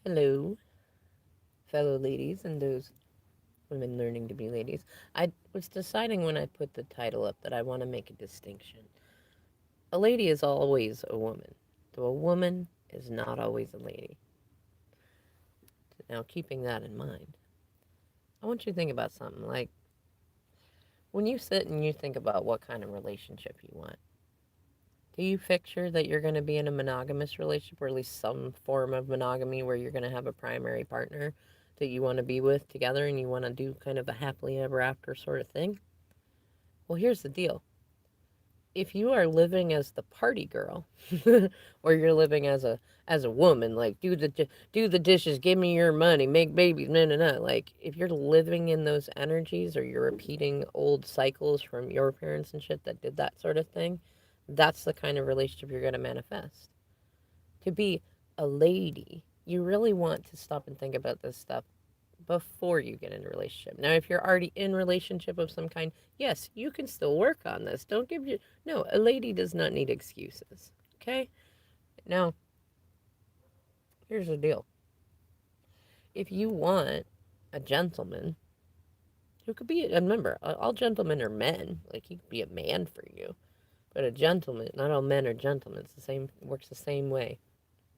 Hello, fellow ladies and those women learning to be ladies. I was deciding when I put the title up that I want to make a distinction. A lady is always a woman, though a woman is not always a lady. Now, keeping that in mind, I want you to think about something like when you sit and you think about what kind of relationship you want. Do you picture that you're going to be in a monogamous relationship, or at least some form of monogamy where you're going to have a primary partner that you want to be with together and you want to do kind of a happily ever after sort of thing? Well, here's the deal. If you are living as the party girl, or you're living as a woman, like do the dishes, give me your money, make babies, no, no, no. Like if you're living in those energies, or you're repeating old cycles from your parents and shit that did that sort of thing, that's the kind of relationship you're gonna manifest. To be a lady, you really want to stop and think about this stuff before you get into a relationship. Now, if you're already in relationship of some kind, yes, you can still work on this. Don't give you no, a lady does not need excuses. Okay? Now, here's the deal. If you want a gentleman who could be, remember, all gentlemen are men. Like he could be a man for you. But a gentleman, not all men are gentlemen. It's the same, works the same way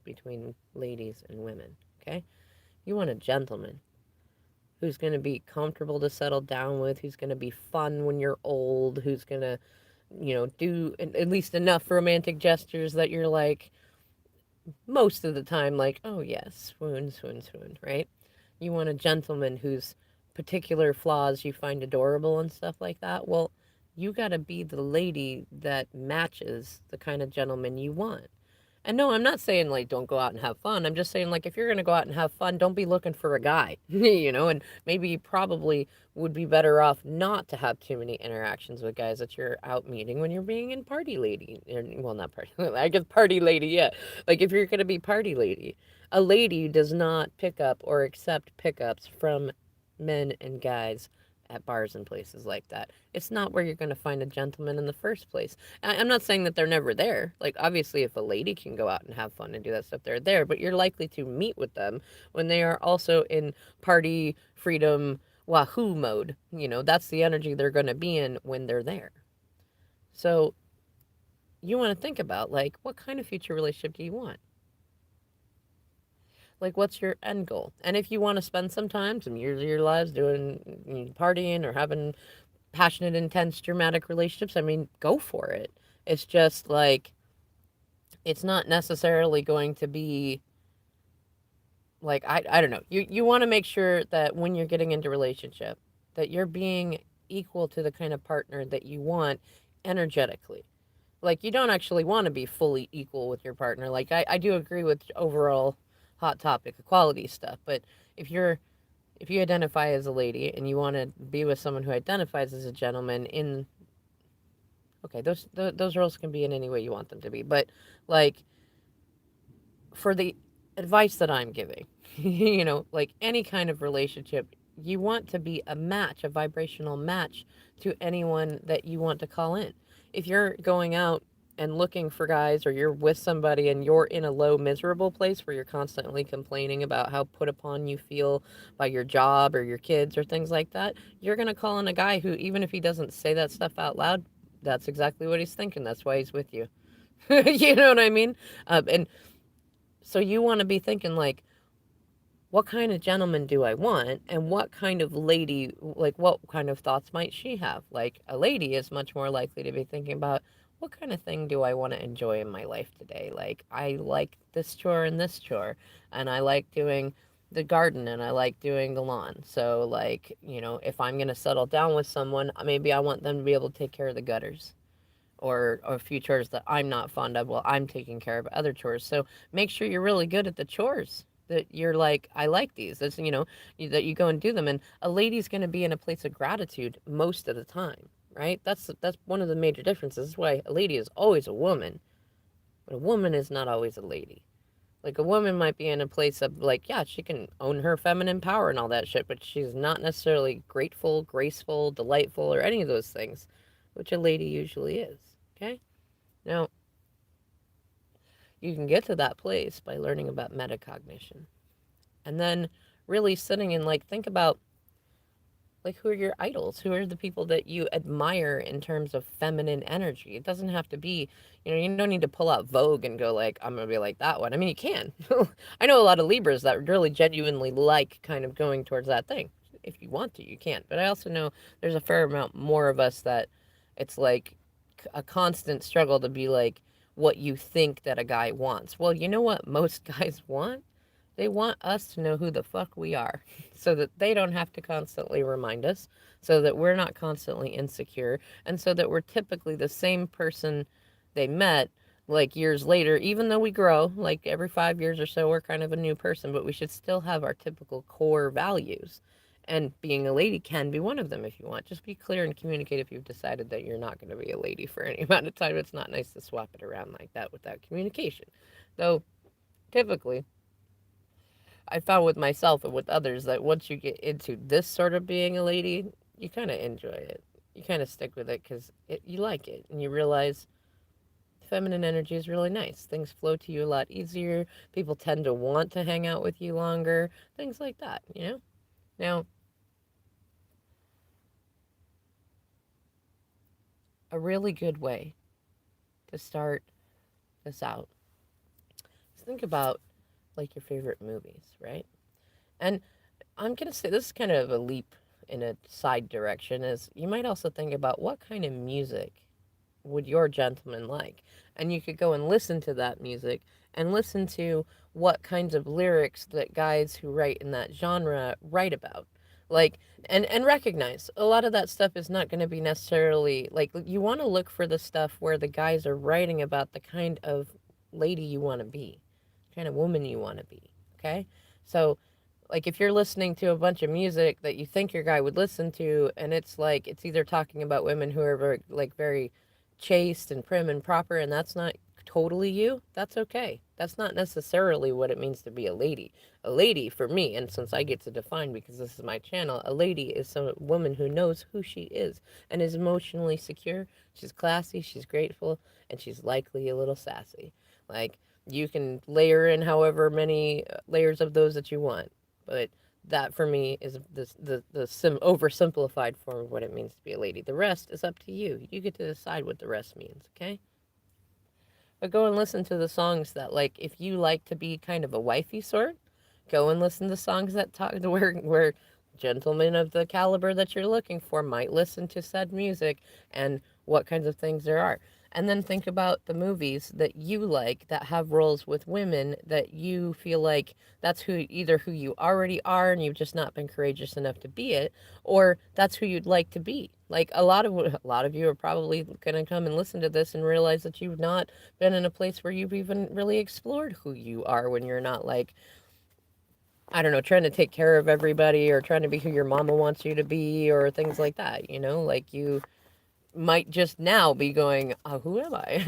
between ladies and women. Okay? You want a gentleman who's going to be comfortable to settle down with, who's going to be fun when you're old, who's going to, do at least enough romantic gestures that you're like, most of the time, like, oh, yes, swoon, swoon, swoon, right? You want a gentleman whose particular flaws you find adorable and stuff like that. Well, you got to be the lady that matches the kind of gentleman you want. And no, I'm not saying like don't go out and have fun. I'm just saying like if you're going to go out and have fun, don't be looking for a guy, and maybe you probably would be better off not to have too many interactions with guys that you're out meeting when you're being in party lady. Well, not party, I guess party lady, yeah. Like if you're going to be party lady, a lady does not pick up or accept pickups from men and guys at bars and places like that. It's not where you're going to find a gentleman in the first place. I'm not saying that they're never there. Like, obviously, if a lady can go out and have fun and do that stuff, they're there, but you're likely to meet with them when they are also in party, freedom, wahoo mode. That's the energy they're going to be in when they're there. So, you want to think about, like, what kind of future relationship do you want? Like, what's your end goal? And if you want to spend some time, some years of your lives doing partying or having passionate, intense, dramatic relationships, I mean, go for it. It's just like, it's not necessarily going to be like I don't know. You want to make sure that when you're getting into a relationship that you're being equal to the kind of partner that you want energetically. Like you don't actually want to be fully equal with your partner. Like I do agree with overall hot topic equality stuff, but if you're if you identify as a lady and you want to be with someone who identifies as a gentleman in okay, those roles can be in any way you want them to be, but like for the advice that I'm giving, like any kind of relationship, you want to be a match, a vibrational match to anyone that you want to call in. If you're going out and looking for guys, or you're with somebody and you're in a low, miserable place where you're constantly complaining about how put upon you feel by your job or your kids or things like that, you're going to call in a guy who, even if he doesn't say that stuff out loud, that's exactly what he's thinking. That's why he's with you. You know what I mean? And so you want to be thinking like, what kind of gentleman do I want? And what kind of lady, like, what kind of thoughts might she have? Like, a lady is much more likely to be thinking about, what kind of thing do I want to enjoy in my life today? Like, I like this chore and this chore, and I like doing the garden and I like doing the lawn. So, like, if I'm going to settle down with someone, maybe I want them to be able to take care of the gutters or a few chores that I'm not fond of while I'm taking care of other chores. So make sure you're really good at the chores. That you're like, I like these. That's that you go and do them. And a lady's going to be in a place of gratitude most of the time, right? That's one of the major differences. That's why a lady is always a woman, but a woman is not always a lady. Like a woman might be in a place of like, yeah, she can own her feminine power and all that shit, but she's not necessarily grateful, graceful, delightful, or any of those things, which a lady usually is. Okay? Now, you can get to that place by learning about metacognition. And then really sitting and like think about like who are your idols? Who are the people that you admire in terms of feminine energy? It doesn't have to be, you don't need to pull out Vogue and go like, I'm gonna be like that one. I mean, you can. I know a lot of Libras that really genuinely like kind of going towards that thing. If you want to, you can. But I also know there's a fair amount more of us that it's like a constant struggle to be like what you think that a guy wants. Well, you know what most guys want? They want us to know who the fuck we are so that they don't have to constantly remind us, so that we're not constantly insecure, and so that we're typically the same person they met like years later, even though we grow, like every 5 years or so, we're kind of a new person, but we should still have our typical core values. And being a lady can be one of them if you want. Just be clear and communicate if you've decided that you're not going to be a lady for any amount of time. It's not nice to swap it around like that without communication. Though, typically, I found with myself and with others that once you get into this sort of being a lady, you kind of enjoy it. You kind of stick with it because you like it and you realize feminine energy is really nice. Things flow to you a lot easier. People tend to want to hang out with you longer. Things like that. Now, a really good way to start this out is think about like your favorite movies, right? And I'm going to say this is kind of a leap in a side direction is you might also think about what kind of music would your gentleman like? And you could go and listen to that music and listen to what kinds of lyrics that guys who write in that genre write about. Like and recognize a lot of that stuff is not going to be necessarily like you want to look for the stuff where the guys are writing about the kind of lady you want to be, kind of woman you want to be, okay? So like if you're listening to a bunch of music that you think your guy would listen to and it's like it's either talking about women who are very chaste and prim and proper and that's not totally you, that's okay. That's not necessarily what it means to be a lady. A lady for me, and since I get to define because this is my channel, a lady is some woman who knows who she is and is emotionally secure. She's classy, she's grateful, and she's likely a little sassy. Like you can layer in however many layers of those that you want, but that for me is the oversimplified form of what it means to be a lady. The rest is up to you. You get to decide what the rest means, okay? But go and listen to the songs that like if you like to be kind of a wifey sort, go and listen to songs that talk to where gentlemen of the caliber that you're looking for might listen to said music and what kinds of things there are. And then think about the movies that you like that have roles with women that you feel like that's who either who you already are and you've just not been courageous enough to be it, or that's who you'd like to be. Like a lot of you are probably going to come and listen to this and realize that you've not been in a place where you've even really explored who you are when you're not like I don't know, trying to take care of everybody or trying to be who your mama wants you to be or things like that. Like you might just now be going, oh, who am I?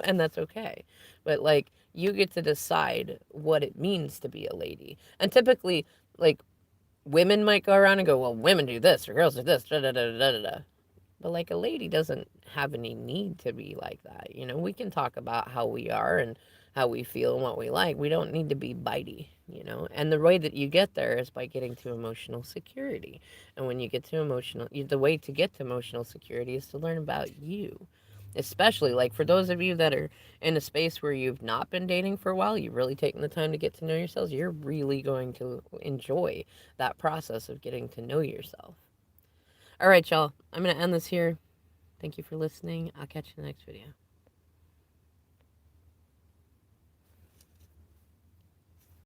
And that's okay. But like you get to decide what it means to be a lady. And typically, like women might go around and go, well, women do this or girls do this, da da da da da da. But like a lady doesn't have any need to be like that. We can talk about how we are and how we feel and what we like. We don't need to be bitey. And the way that you get there is by getting to emotional security. And when you get to the way to get to emotional security is to learn about you. Especially like for those of you that are in a space where you've not been dating for a while, you've really taken the time to get to know yourselves, you're really going to enjoy that process of getting to know yourself. All right, y'all. I'm going to end this here. Thank you for listening. I'll catch you in the next video.